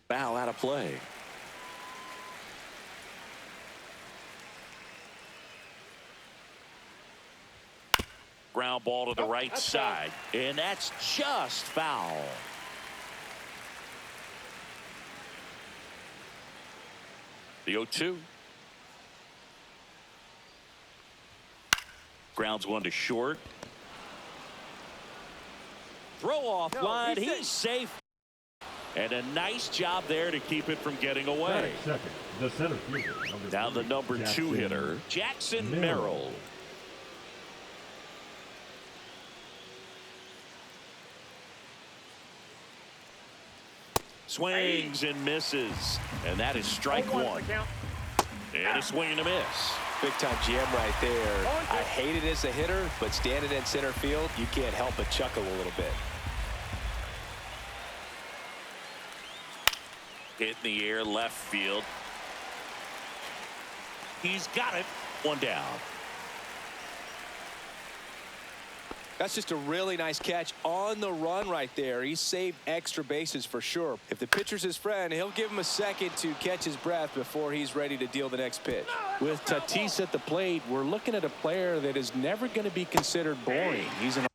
Foul out of play. Ground ball to the right side, and that's just foul. The 0-2. Grounds one to short. Throw off line. He's safe. And a nice job there to keep it from getting away. Second, the center fielder, now the number 2 hitter, Jackson Merrill. Swings and misses. And that is strike one. And a swing and a miss. Big time GM right there. I hate it as a hitter, but standing in center field, you can't help but chuckle a little bit. Hit in the air, left field. He's got it. One down. That's just a really nice catch on the run right there. He saved extra bases for sure. If the pitcher's his friend, he'll give him a second to catch his breath before he's ready to deal the next pitch. With Tatis at the plate, we're looking at a player that is never going to be considered boring. He's an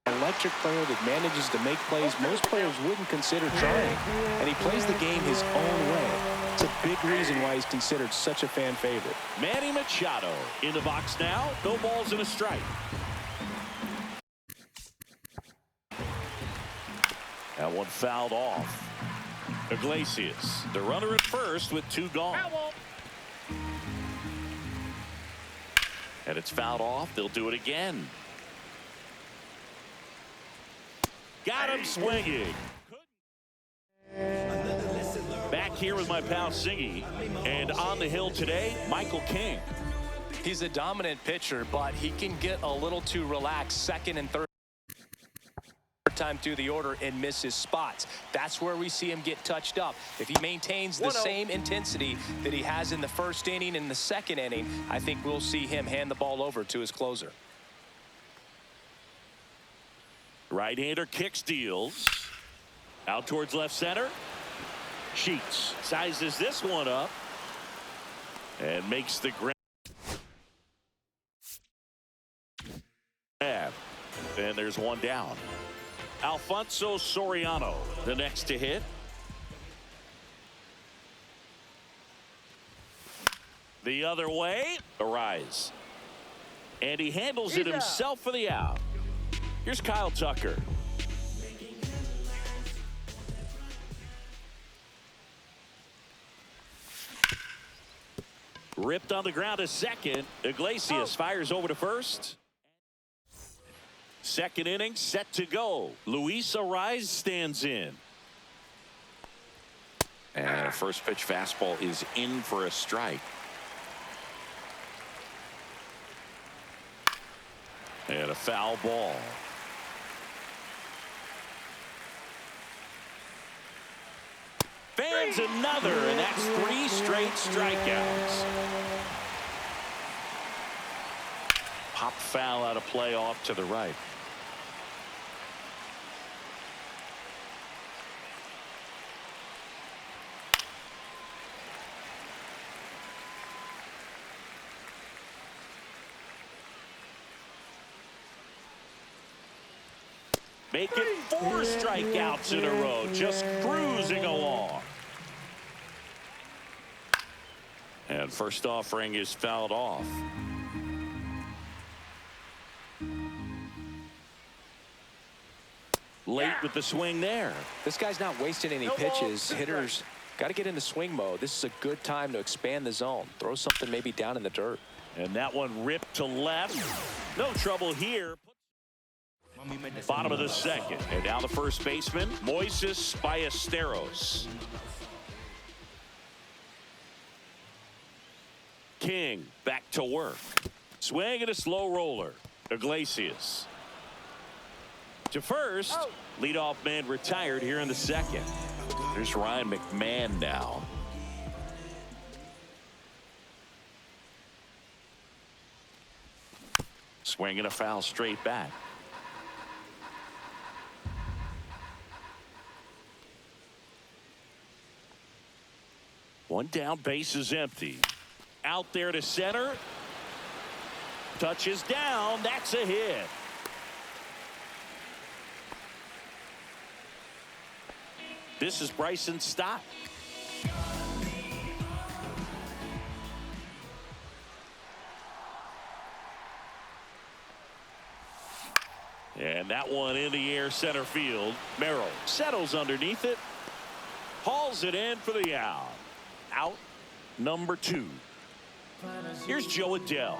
electric player that manages to make plays most players wouldn't consider trying. And he plays the game his own way. It's a big reason why he's considered such a fan favorite. Manny Machado in the box now. No balls and a strike. That one fouled off. Iglesias, the runner at first with 2 gone. And it's fouled off. They'll do it again. Got him swinging. Back here with my pal Singy. And on the hill today, Michael King. He's a dominant pitcher, but he can get a little too relaxed second and third time through the order and miss his spots. That's where we see him get touched up. If he maintains the same intensity that he has in the first inning and the second inning, I think we'll see him hand the ball over to his closer. Right-hander kicks, deals. Out towards left center. Sheets sizes this one up and makes the grab. And there's one down. Alfonso Soriano, the next to hit. The other way, a rise. And he handles it himself for the out. Here's Kyle Tucker. Ripped on the ground to second. Iglesias fires over to first. Second inning set to go. Luis Ariz stands in. And a first pitch fastball is in for a strike. And a foul ball. Fans another, and that's 3 straight strikeouts. Pop foul out of play off to the right. Making 4 strikeouts in a row, just cruising along. And first offering is fouled off. Late with the swing there. This guy's not wasting any pitches. Hitters got to get into swing mode. This is a good time to expand the zone. Throw something maybe down in the dirt. And that one ripped to left. No trouble here. Bottom of the second. And now the first baseman, Moises Ballesteros. King back to work. Swing and a slow roller. Iglesias. To first. Leadoff man retired here in the second. There's Ryan McMahon now. Swing and a foul straight back. One down, base is empty. Out there to center. Touches down. That's a hit. This is Bryson's stop. And that one in the air center field. Merrill settles underneath it. Hauls it in for the out. Out number 2. Here's Joe Adele.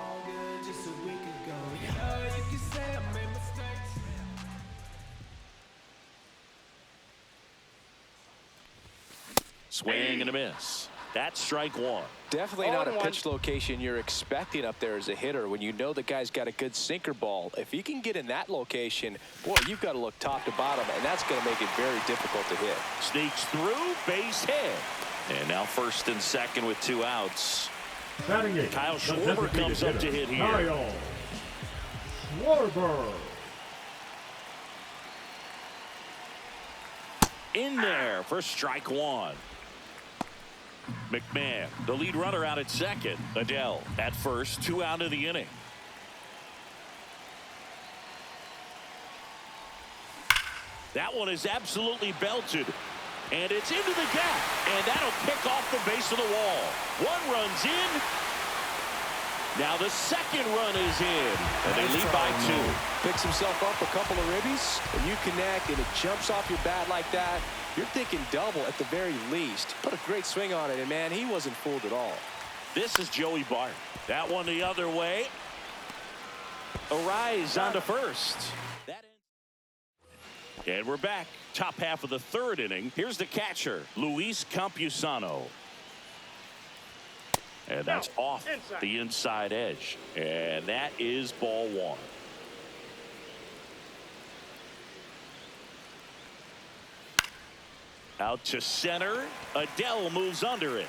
Swing and a miss. That's strike 1. Definitely not a pitch location you're expecting up there as a hitter when you know the guy's got a good sinker ball. If he can get in that location, boy, you've got to look top to bottom, and that's going to make it very difficult to hit. Sneaks through, base hit. And now first and second with 2 outs. Kyle Schwarber comes up to hit here. Kyle Schwarber. In there for strike 1. McMahon, the lead runner, out at second. Adele at first, 2 out of the inning. That one is absolutely belted. And it's into the gap. And that'll kick off the base of the wall. 1 run's in. Now the second run is in. And they lead by 2. Picks himself up a couple of ribbies, and you connect, and it jumps off your bat like that. You're thinking double at the very least. Put a great swing on it, and man, he wasn't fooled at all. This is Joey Bart. That one the other way. A rise onto first. And we're back. Top half of the 3rd inning. Here's the catcher, Luis Campusano. And that's off the inside edge. And that is ball 1. Out to center. Adele moves under it.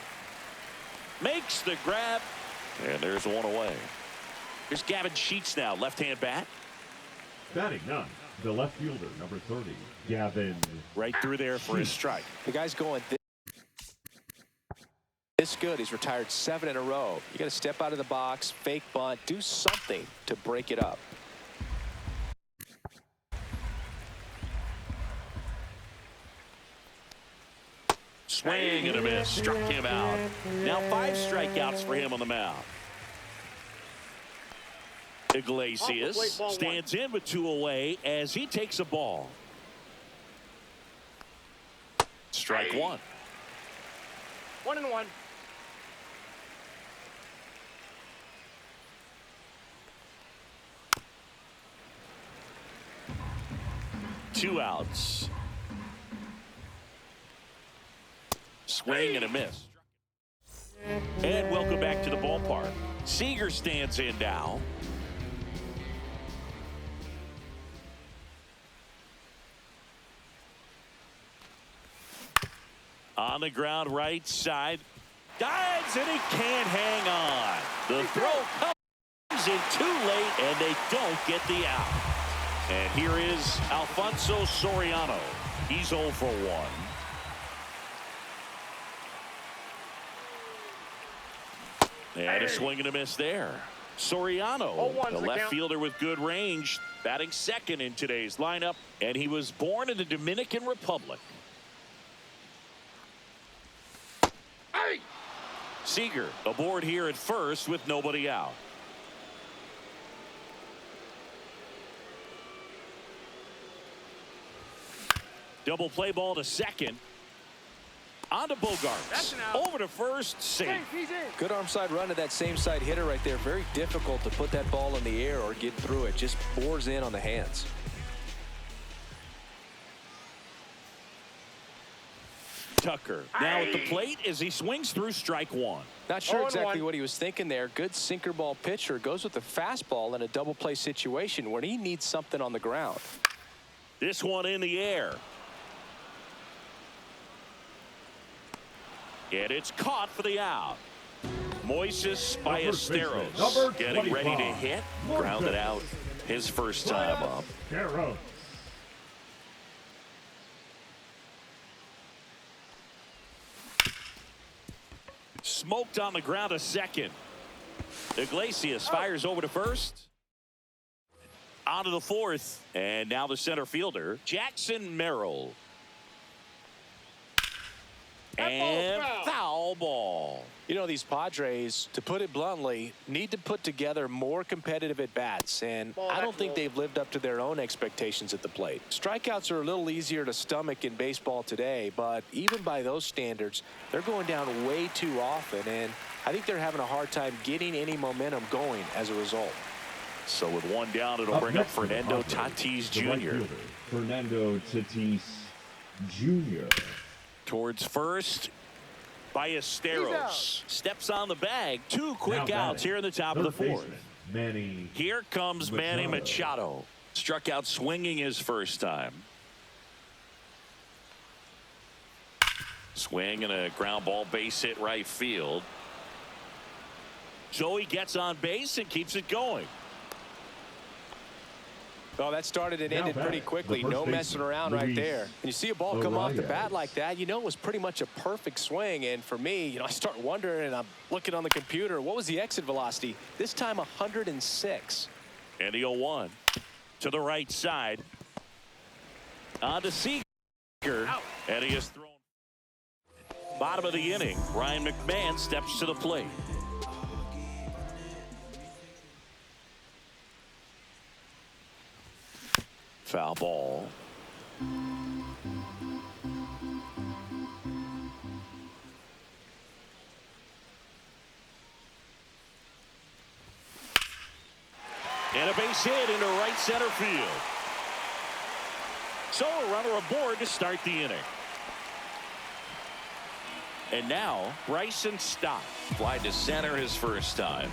Makes the grab. And there's 1 away. Here's Gavin Sheets now, left-hand bat. Batting 9, the left fielder, number 30, Gavin. Right through there for his strike. The guy's going this good. He's retired 7 in a row. You got to step out of the box, fake bunt, do something to break it up. Swing and a miss. Struck him out. Now 5 strikeouts for him on the mound. Iglesias stands in with 2 away as he takes a ball. Strike 1. 1-1. Two outs. Swing and a miss. And welcome back to the ballpark. Seager stands in now. On the ground, right side. Dives, and he can't hang on. The throw comes in too late, and they don't get the out. And here is Alfonso Soriano. He's 0 for 1. And a swing and a miss there. Soriano, the left fielder with good range, batting second in today's lineup. And he was born in the Dominican Republic. Seager aboard here at first with nobody out. Double play ball to second. On to Bogarts. Over to first. Safe. Good arm side run to that same side hitter right there. Very difficult to put that ball in the air or get through it. Just bores in on the hands. Tucker now at the plate as he swings through strike 1. Not sure exactly what he was thinking there. Good sinker ball pitcher goes with the fastball in a double play situation when he needs something on the ground. This one in the air. And it's caught for the out. Moises Ballesteros getting ready to hit. Grounded out his first time up. smoked on the ground to second. Iglesias fires over to first. On to the fourth. And now the center fielder, Jackson Merrill. And foul ball. You know, these Padres, to put it bluntly, need to put together more competitive at-bats, and I don't think they've lived up to their own expectations at the plate. Strikeouts are a little easier to stomach in baseball today, but even by those standards, they're going down way too often, and I think they're having a hard time getting any momentum going as a result. So with one down, it'll bring up Fernando Tatis Jr. Fernando Tatis Jr. Towards first, Ballesteros steps on the bag. Two quick outs here in the top of the fourth. Here comes Manny Machado. Struck out swinging his first time. Swing and a ground ball, base hit right field. Joey gets on base and keeps it going. Well, that started and ended pretty quickly. No messing around right there. And you see a ball come off the bat like that, you know it was pretty much a perfect swing. And for me, you know, I start wondering, and I'm looking on the computer, what was the exit velocity? This time 106. And the 0-1 to the right side. On to Seager. And he is thrown. Bottom of the inning, Ryan McMahon steps to the plate. Foul ball. And a base hit into right center field. So a runner aboard to start the inning. And now Bryson Stott fly to center his first time.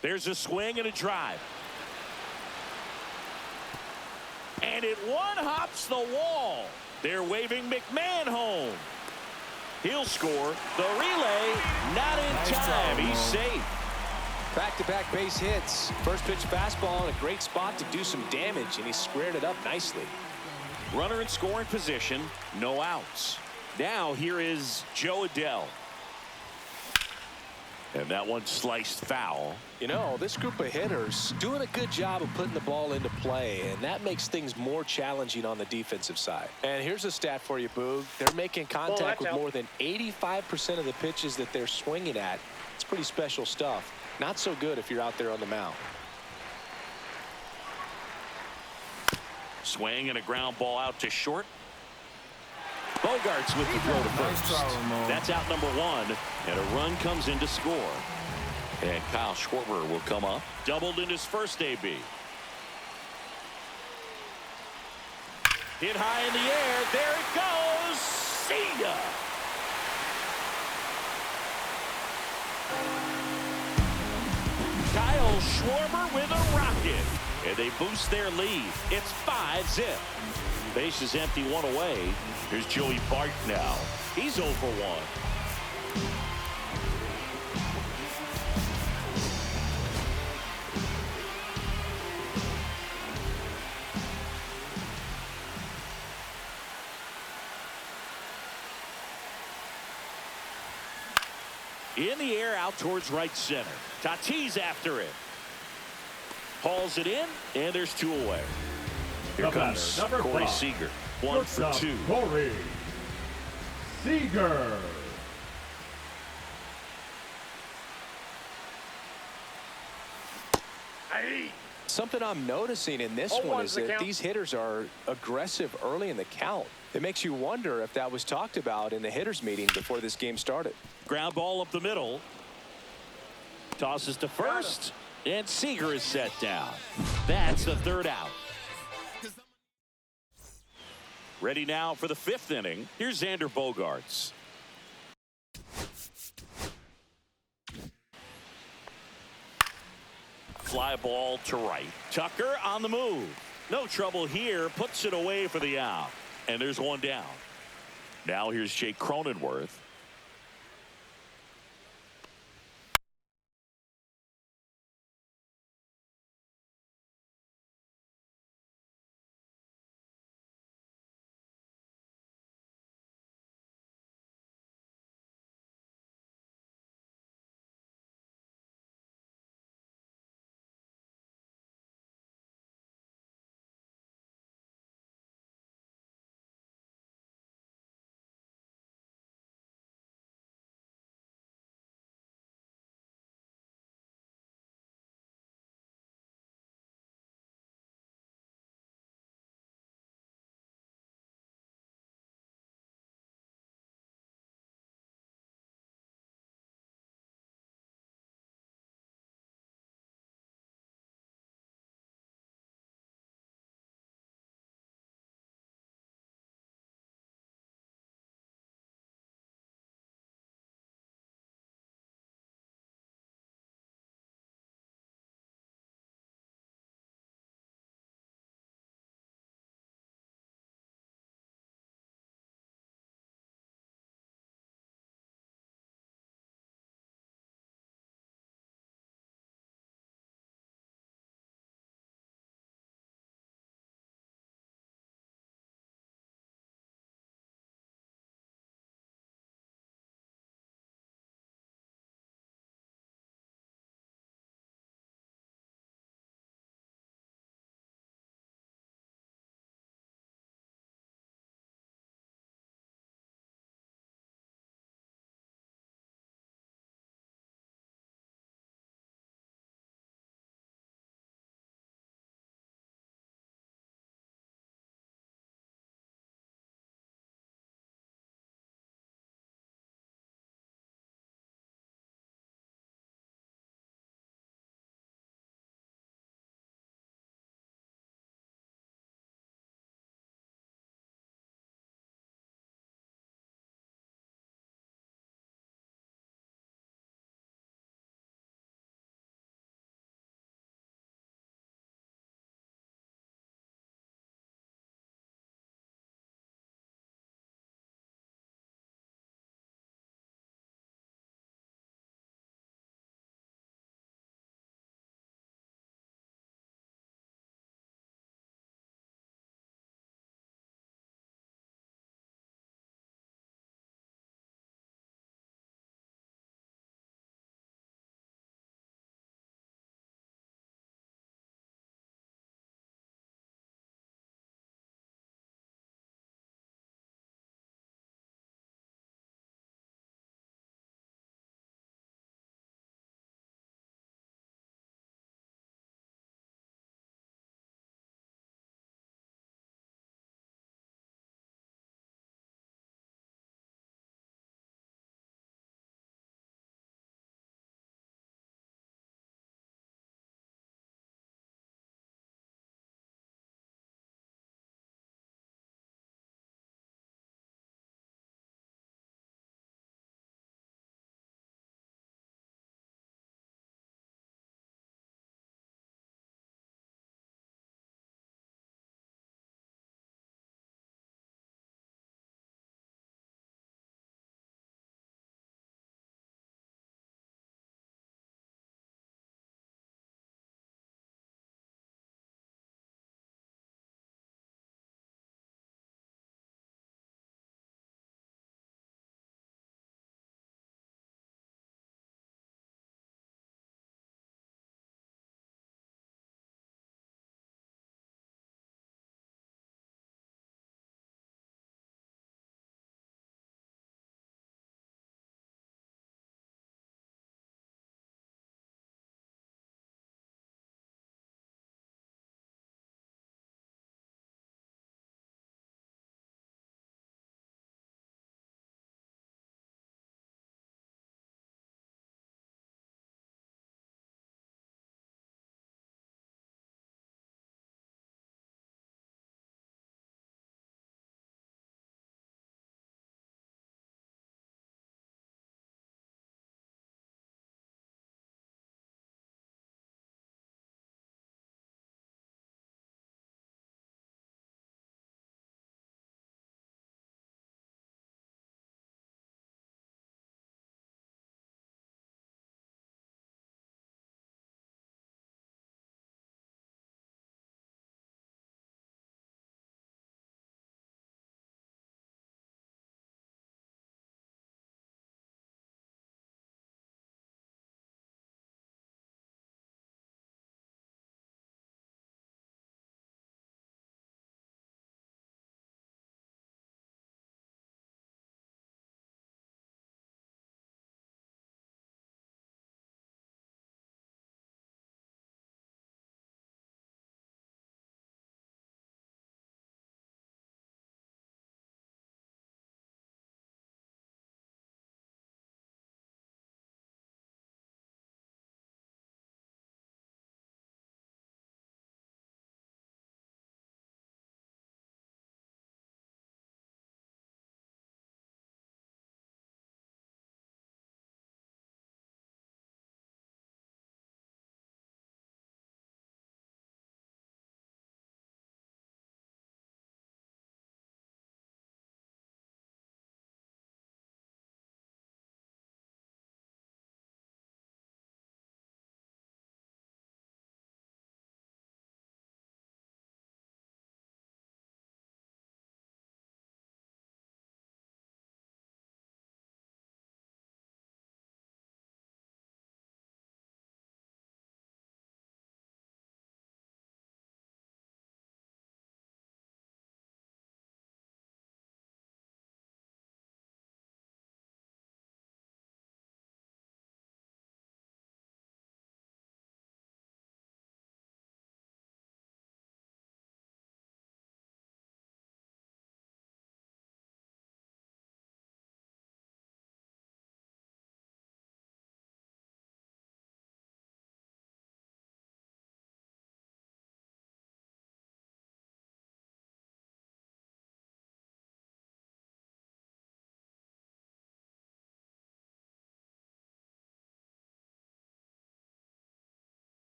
There's a swing and a drive. And it one-hops the wall. They're waving McMahon home. He'll score. The relay, not in time. He's safe. Back-to-back base hits. First pitch fastball in a great spot to do some damage, and he squared it up nicely. Runner in scoring position, no outs. Now here is Joe Adell. And that one sliced foul. You know, this group of hitters doing a good job of putting the ball into play, and that makes things more challenging on the defensive side. And here's a stat for you, Boog. They're making contact with more than 85% of the pitches that they're swinging at. It's pretty special stuff. Not so good if you're out there on the mound. Swing and a ground ball out to short. Bogarts with the throw to first. That's out number one, and a run comes in to score. And Kyle Schwarber will come up. Doubled in his first AB. Hit high in the air. There it goes. See ya. Kyle Schwarber with a rocket. And they boost their lead. It's 5-0. Base is empty, one away. Here's Joey Bart now. He's 0 for 1. In the air out towards right center. Tatis after it. Hauls it in, and there's 2 away. Here comes Corey Seager. 1 for 2. Corey Seager. Something I'm noticing in this one is that these hitters are aggressive early in the count. It makes you wonder if that was talked about in the hitters meeting before this game started. Ground ball up the middle. Tosses to first, and Seager is set down. That's the 3rd out. Ready now for the 5th inning. Here's Xander Bogaerts. Fly ball to right. Tucker on the move. No trouble here. Puts it away for the out. And there's 1 down. Now here's Jake Cronenworth.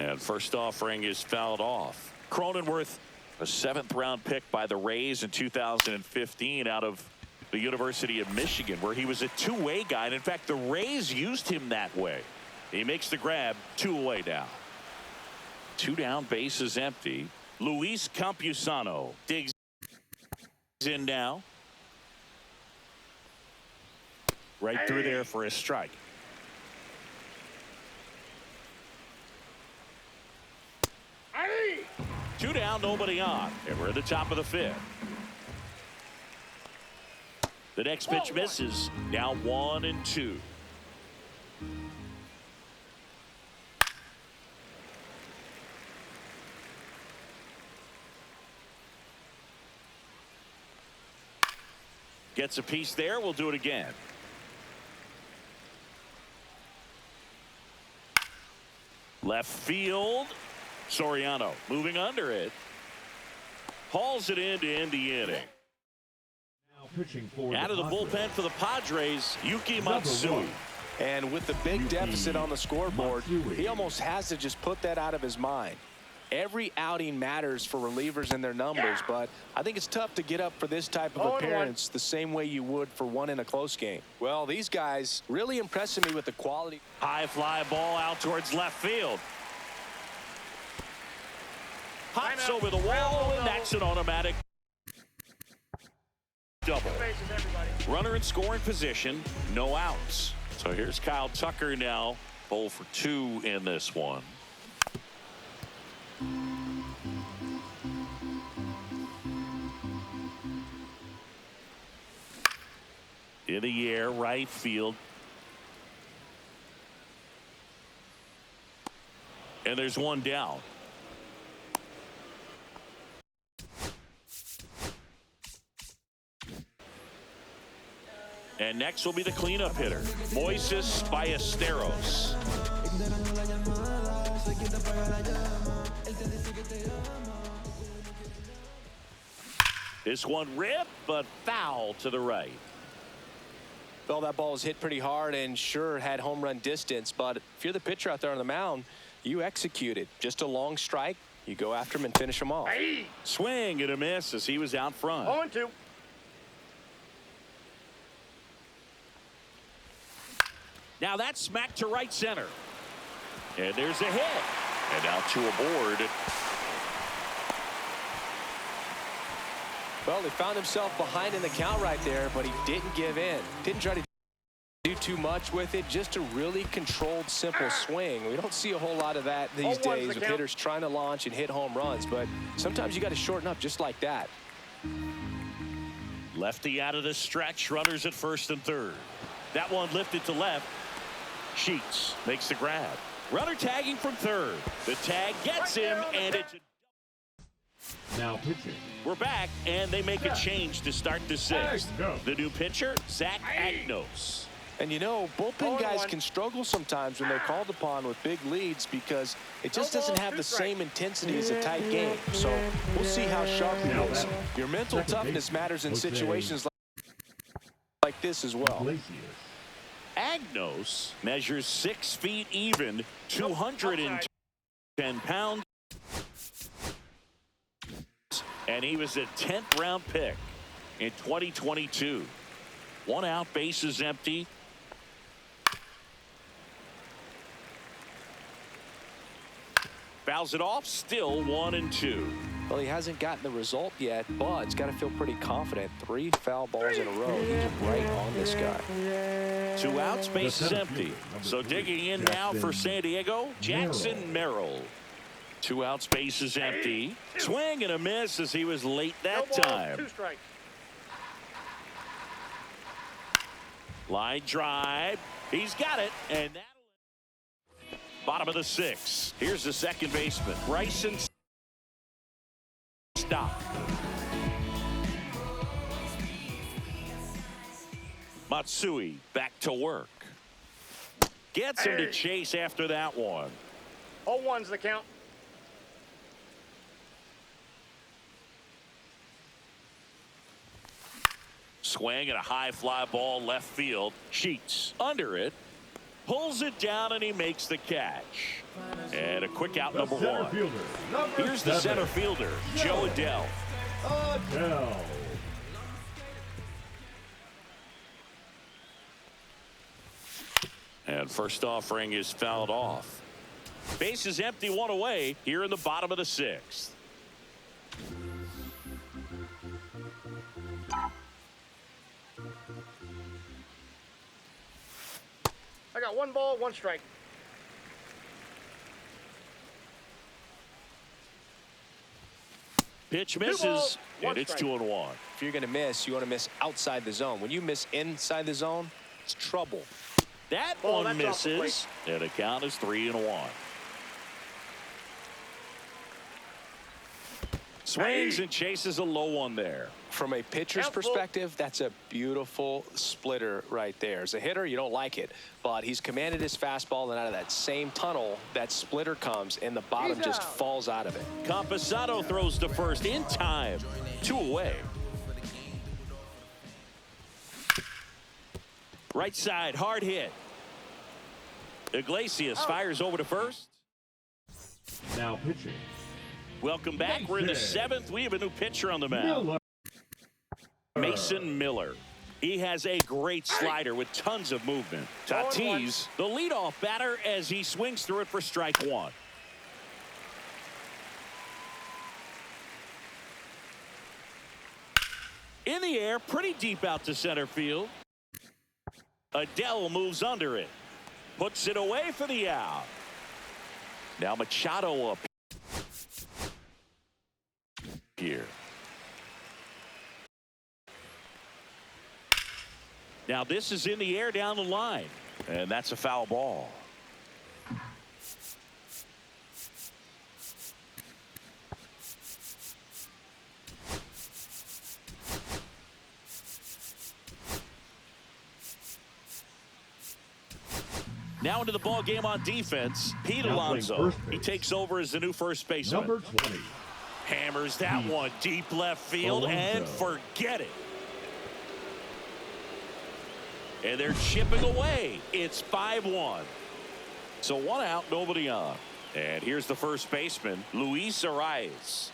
And first offering is fouled off. Cronenworth, a 7th-round pick by the Rays in 2015 out of the University of Michigan, where he was a two-way guy. And in fact, the Rays used him that way. He makes the grab, 2 away now. 2 down, bases empty. Luis Campusano digs in now. Right through there for a strike. Two down, nobody on. And we're at the top of the 5th. The next pitch misses. Now 1-2. Gets a piece there. We'll do it again. Left field. Soriano moving under it. Hauls it in to end the inning. Now pitching for Out of the bullpen for the Padres, Yuki Matsui. And with the big deficit on the scoreboard, he almost has to just put that out of his mind. Every outing matters for relievers and their numbers, but I think it's tough to get up for this type of appearance the same way you would for one in a close game. Well, these guys really impressing me with the quality. High fly ball out towards left field. Hops over the wall, and that's an automatic double. Runner in scoring position, no outs. So here's Kyle Tucker now, 0 for 2 in this one. In the air, right field. And there's one down. And next will be the cleanup hitter, Moises Ballesteros. This one ripped, but foul to the right. Well, that ball was hit pretty hard and sure had home run distance, but if you're the pitcher out there on the mound, you execute it. Just a long strike, you go after him and finish him off. Swing and a miss as he was out front. 0-2. Now that's smacked to right center. And there's a hit. And now 2 aboard. Well, he found himself behind in the count right there, but he didn't give in. Didn't try to do too much with it. Just a really controlled, simple swing. We don't see a whole lot of that these days with hitters trying to launch and hit home runs, but sometimes you got to shorten up just like that. Lefty out of the stretch. Runners at first and third. That one lifted to left. Sheets makes the grab. Runner tagging from third. The tag gets him, and it's now pitching. we're back, and they make a change to start the 6th. The new pitcher, Zach Agnos. And you know, bullpen guys can struggle sometimes when they're called upon with big leads because it just doesn't have the same intensity as a tight game. So we'll see how sharp he is. Your mental toughness matters in situations like this as well. Agnos measures 6 feet even, 210 pounds. And he was a 10th round pick in 2022. 1 out, bases empty. Fouls it off, still 1-2. Well, he hasn't gotten the result yet, but he's got to feel pretty confident. 3 foul balls in a row. He's right on this guy. 2 outs, bases empty. So digging in now for San Diego, Jackson Merrill. 2 outs, bases empty. Swing and a miss as he was late that time. 2 strikes. Line drive. He's got it, and that'll bottom of the 6th. Here's the second baseman, Bryson Stock. Matsui back to work. Gets him to chase after that one. 0-1's the count. Swing and a high fly ball left field. Sheets under it. Pulls it down, and he makes the catch. And a quick out, number center one. fielder, number Here's the 7, center fielder, Joe Adell. Adell. And first offering is fouled off. Base is empty, one away here in the bottom of the 6th. I got 1 ball, 1 strike. Pitch 2 misses, balls, 1 and it's strike. 2-1. If you're going to miss, you want to miss outside the zone. When you miss inside the zone, it's trouble. That Oh, one that's off the misses, and the count is 3-1. Swings and chases a low one there. From a pitcher's Count full. perspective, that's a beautiful splitter right there. As a hitter, you don't like it, but he's commanded his fastball, and out of that same tunnel, that splitter comes, and the bottom He's just out. falls out of it. Camposado throws to first in time. 2 away. Right side, hard hit. Iglesias fires over to first. Now pitching. Welcome back. We're in the 7th. We have a new pitcher on the mound. Miller. Mason Miller. He has a great slider with tons of movement. Tatis, the leadoff batter, as he swings through it for strike 1. In the air, pretty deep out to center field. Adell moves under it. Puts it away for the out. Now Machado up here. Now this is in the air down the line, and that's a foul ball. Now into the ball game on defense, Pete Now playing Alonso. first base. He takes over as the new first baseman. Number 20. Hammers that Pete one deep left field and Alonso. forget it. And they're chipping away. It's 5-1. So 1 out, nobody on. And here's the first baseman, Luis Arias.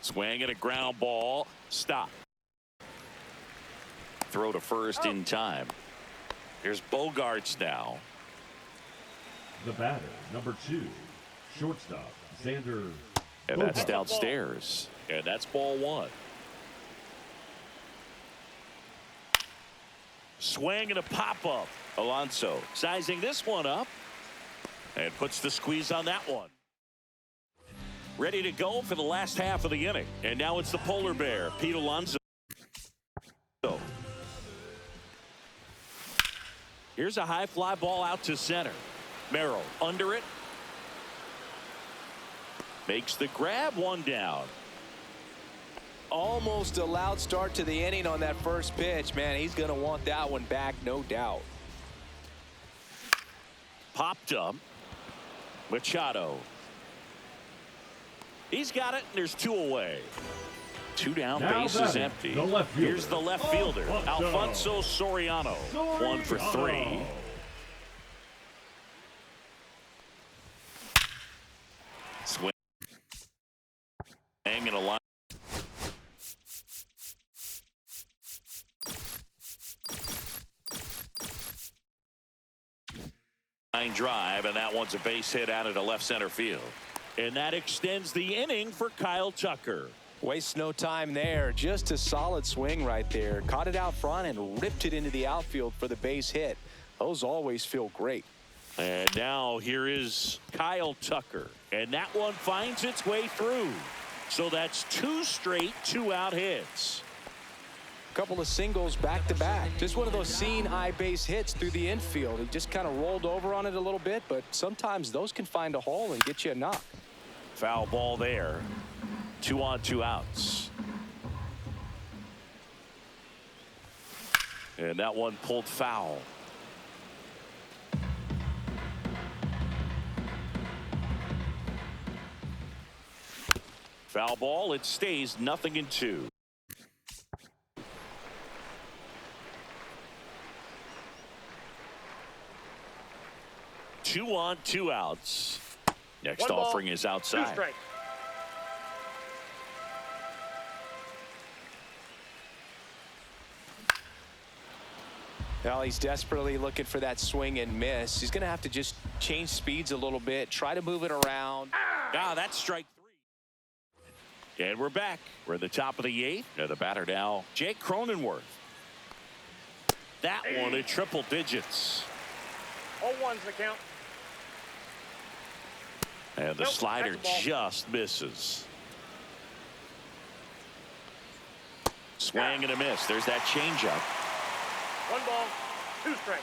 Swinging a ground ball. Stop. Throw to first in time. Here's Bogarts now. The batter, number 2. Shortstop, Xander. And that's Bogaerts. downstairs. And that's ball 1. Swing and a pop-up. Alonso sizing this one up and puts the squeeze on that one. Ready to go for the last half of the inning. And now it's the polar bear, Pete Alonso. Here's a high fly ball out to center. Merrill under it. Makes the grab, 1 down. Almost a loud start to the inning on that first pitch. Man, he's going to want that one back, no doubt. Popped up. Machado. He's got it, and there's 2 away. 2 down, Now base is batting, empty. the left fielder. Here's the left fielder, Alfonso. Alfonso Soriano. 1 for 3. Swing and a line. Line drive, and that one's a base hit out into left center field. And that extends the inning for Kyle Tucker. Waste no time there. Just a solid swing right there. Caught it out front and ripped it into the outfield for the base hit. Those always feel great. And now here is Kyle Tucker. And that one finds its way through. So that's 2 straight 2-out hits. Couple of singles back to back. Just one of those seeing high base hits through the infield. He just kind of rolled over on it a little bit, but sometimes those can find a hole and get you a knock. Foul ball there. 2 on, 2 outs. And that one pulled foul. Foul ball. It stays 0-2. 2 on, 2 outs. Next One ball, offering is 2 outside. strikes. Well, he's desperately looking for that swing and miss. He's going to have to just change speeds a little bit, try to move it around. That's strike 3. And we're back. We're at the top of the 8th. Now the batter now, Jake Cronenworth. That one at triple digits. 0-1's the count. And the Nope, slider that's a ball. just misses. Swing and a miss. There's that changeup. 1 ball, 2 strikes.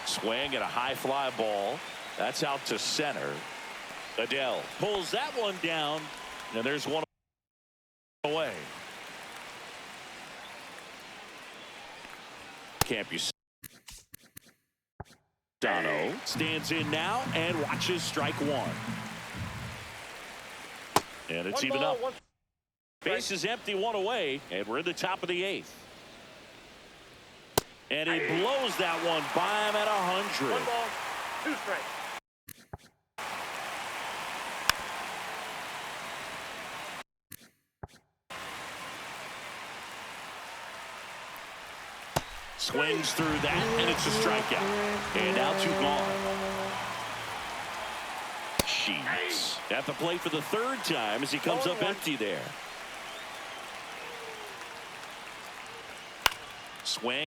Swing and a high fly ball. That's out to center. Adele pulls that one down. And there's one away. Campus. Dono stands in now and watches strike 1. And it's 1 even ball, up. 1 Base is empty, 1 away, and we're in the top of the 8th. And he blows that one by him at 100. 1 ball, 2 strikes. Swings through that, and it's a strikeout. And now 2 gone. Sheets at the plate for the 3rd time as he comes up empty there. Swing.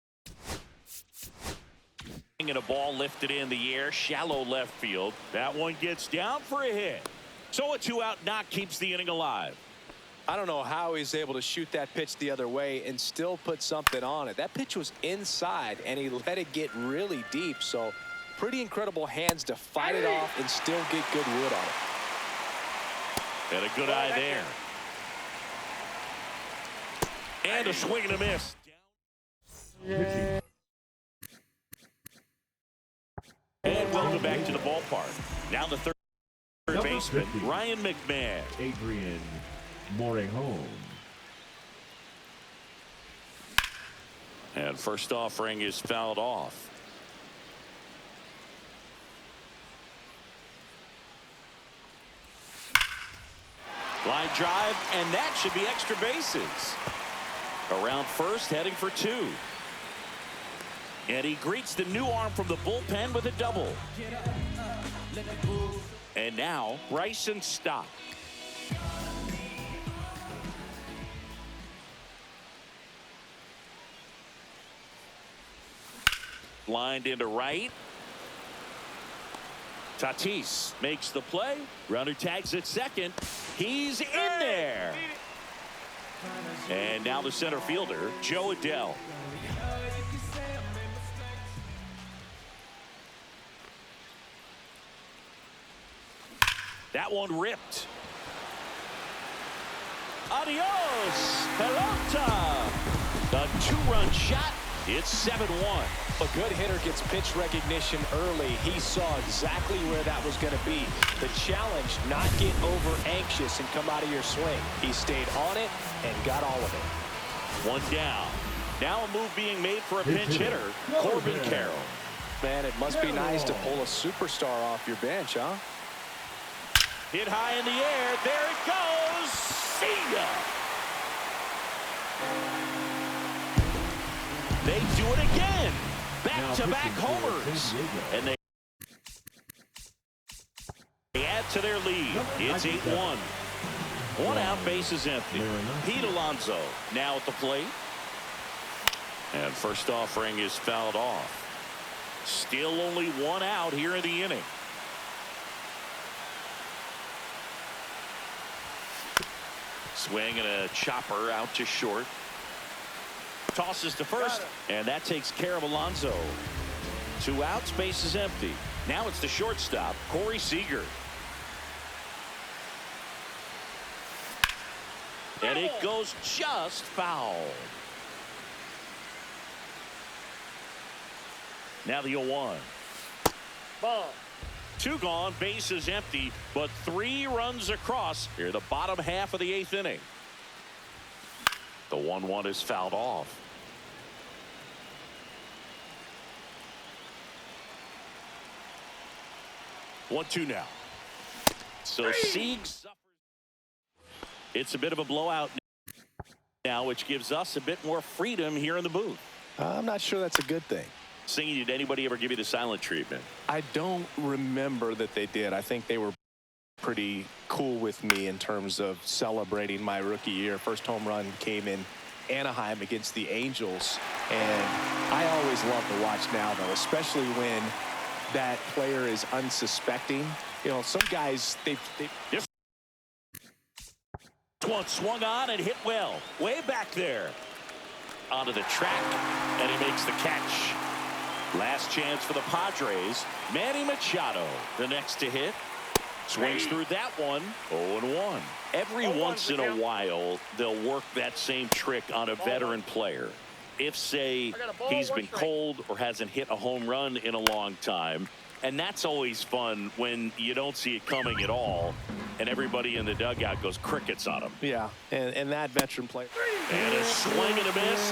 And a ball lifted in the air, shallow left field. That one gets down for a hit. So a 2-out knock keeps the inning alive. I don't know how he's able to shoot that pitch the other way and still put something on it. That pitch was inside, and he let it get really deep. So pretty incredible hands to fight it off and still get good wood on it. And a good eye there. And a swing and a miss. And welcome back to the ballpark. Now the third baseman, 50. Ryan McMahon. Adrian Morejon. And first offering is fouled off. Line drive, and that should be extra bases. Around first, heading for 2. And he greets the new arm from the bullpen with a double. And now, Bryson Stott. Lined into right. Tatis makes the play. Runner tags at second. He's in there. And now the center fielder, Joe Adele. That one ripped. Adios, pelota. The 2-run shot. It's 7-1. A good hitter gets pitch recognition early. He saw exactly where that was going to be. The challenge, not get over anxious and come out of your swing. He stayed on it and got all of it. 1 down. Now a move being made for a pinch hitter, Corbin Carroll. Man, it must be nice to pull a superstar off your bench, huh? Hit high in the air. There it goes. See ya. They do it again. Back-to-back homers. And they add to their lead. It's 8-1. 1 out, base is empty. Pete Alonso now at the plate. And first offering is fouled off. Still only 1 out here in the inning. Swing and a chopper out to short. Tosses to first, and that takes care of Alonso. 2 outs, base is empty. Now it's the shortstop, Corey Seager. And it goes just foul. Now the 0-1. Ball. 2 gone, base is empty, but 3 runs across here the bottom half of the 8th inning. The 1-1 is fouled off. 1-2 now. So Sieg suffers. It's a bit of a blowout now, which gives us a bit more freedom here in the booth. I'm not sure that's a good thing. Singing, did anybody ever give you the silent treatment? I don't remember that they did. I think they were pretty cool with me in terms of celebrating my rookie year. First home run came in Anaheim against the Angels, and I always love to watch now, though, especially when that player is unsuspecting. You know, some guys, they This one swung on and hit well. Way back there. Onto the track, and he makes the catch. Last chance for the Padres. Manny Machado, the next to hit. Swings through that one. 0-1. Every once in a while, they'll work that same trick on a veteran player. If, say, he's been cold or hasn't hit a home run in a long time. And that's always fun when you don't see it coming at all, and everybody in the dugout goes crickets on him. yeah, and that veteran player. And a swing and a miss.